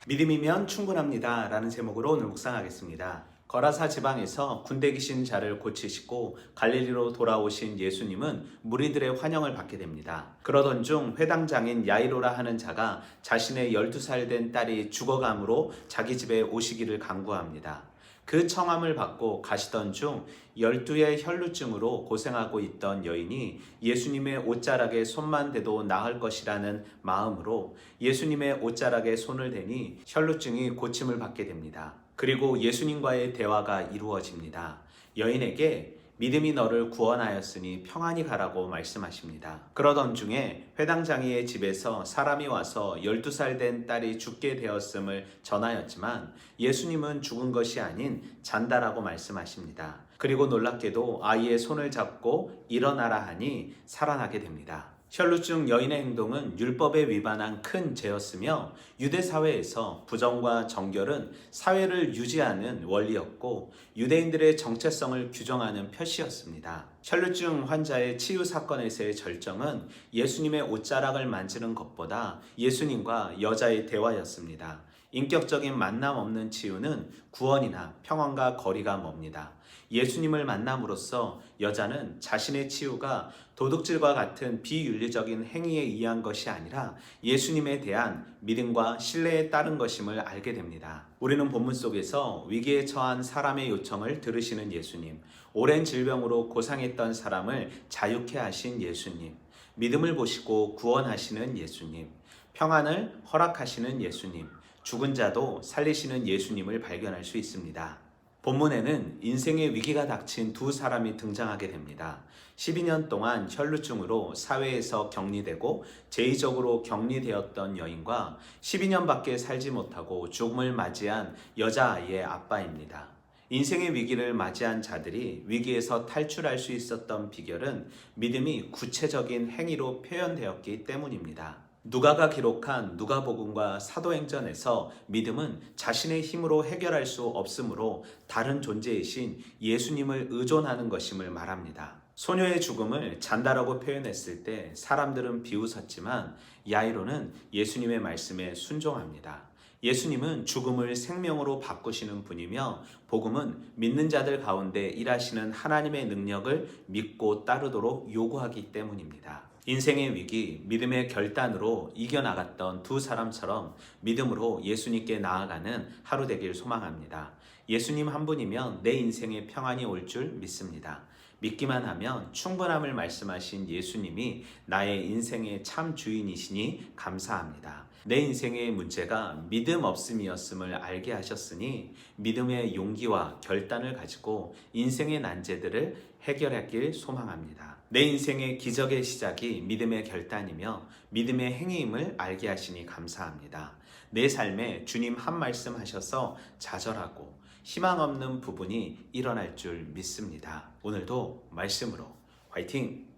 믿음이면 충분합니다 라는 제목으로 오늘 묵상하겠습니다. 거라사 지방에서 군대 계신 자를 고치시고 갈릴리로 돌아오신 예수님은 무리들의 환영을 받게 됩니다. 그러던 중 회당장인 야이로라 하는 자가 자신의 12살 된 딸이 죽어감으로 자기 집에 오시기를 간구합니다. 그 청함을 받고 가시던 중 12의 혈루증으로 고생하고 있던 여인이 예수님의 옷자락에 손만 대도 나을 것이라는 마음으로 예수님의 옷자락에 손을 대니 혈루증이 고침을 받게 됩니다. 그리고 예수님과의 대화가 이루어집니다. 여인에게 믿음이 너를 구원하였으니 평안히 가라고 말씀하십니다. 그러던 중에 회당장이의 집에서 사람이 와서 12살 된 딸이 죽게 되었음을 전하였지만 예수님은 죽은 것이 아닌 잔다라고 말씀하십니다. 그리고 놀랍게도 아이의 손을 잡고 일어나라 하니 살아나게 됩니다. 혈루증 여인의 행동은 율법에 위반한 큰 죄였으며 유대 사회에서 부정과 정결은 사회를 유지하는 원리였고 유대인들의 정체성을 규정하는 표시였습니다. 혈루증 환자의 치유 사건에서의 절정은 예수님의 옷자락을 만지는 것보다 예수님과 여자의 대화였습니다. 인격적인 만남 없는 치유는 구원이나 평안과 거리가 멉니다. 예수님을 만남으로써 여자는 자신의 치유가 도둑질과 같은 비윤리적인 행위에 의한 것이 아니라 예수님에 대한 믿음과 신뢰에 따른 것임을 알게 됩니다. 우리는 본문 속에서 위기에 처한 사람의 요청을 들으시는 예수님, 오랜 질병으로 고상했던 사람을 자유케 하신 예수님, 믿음을 보시고 구원하시는 예수님, 평안을 허락하시는 예수님, 죽은 자도 살리시는 예수님을 발견할 수 있습니다. 본문에는 인생의 위기가 닥친 두 사람이 등장하게 됩니다. 12년 동안 혈루증으로 사회에서 격리되고 제의적으로 격리되었던 여인과 12년밖에 살지 못하고 죽음을 맞이한 여자아이의 아빠입니다. 인생의 위기를 맞이한 자들이 위기에서 탈출할 수 있었던 비결은 믿음이 구체적인 행위로 표현되었기 때문입니다. 누가가 기록한 누가복음과 사도행전에서 믿음은 자신의 힘으로 해결할 수 없으므로 다른 존재이신 예수님을 의존하는 것임을 말합니다. 소녀의 죽음을 잔다라고 표현했을 때 사람들은 비웃었지만 야이로는 예수님의 말씀에 순종합니다. 예수님은 죽음을 생명으로 바꾸시는 분이며 복음은 믿는 자들 가운데 일하시는 하나님의 능력을 믿고 따르도록 요구하기 때문입니다. 인생의 위기, 믿음의 결단으로 이겨나갔던 두 사람처럼 믿음으로 예수님께 나아가는 하루 되길 소망합니다. 예수님 한 분이면 내 인생에 평안이 올 줄 믿습니다. 믿기만 하면 충분함을 말씀하신 예수님이 나의 인생의 참 주인이시니 감사합니다. 내 인생의 문제가 믿음 없음이었음을 알게 하셨으니 믿음의 용기와 결단을 가지고 인생의 난제들을 해결하길 소망합니다. 내 인생의 기적의 시작이 믿음의 결단이며 믿음의 행위임을 알게 하시니 감사합니다. 내 삶에 주님 한 말씀 하셔서 좌절하고 희망 없는 부분이 일어날 줄 믿습니다. 오늘도 말씀으로 화이팅!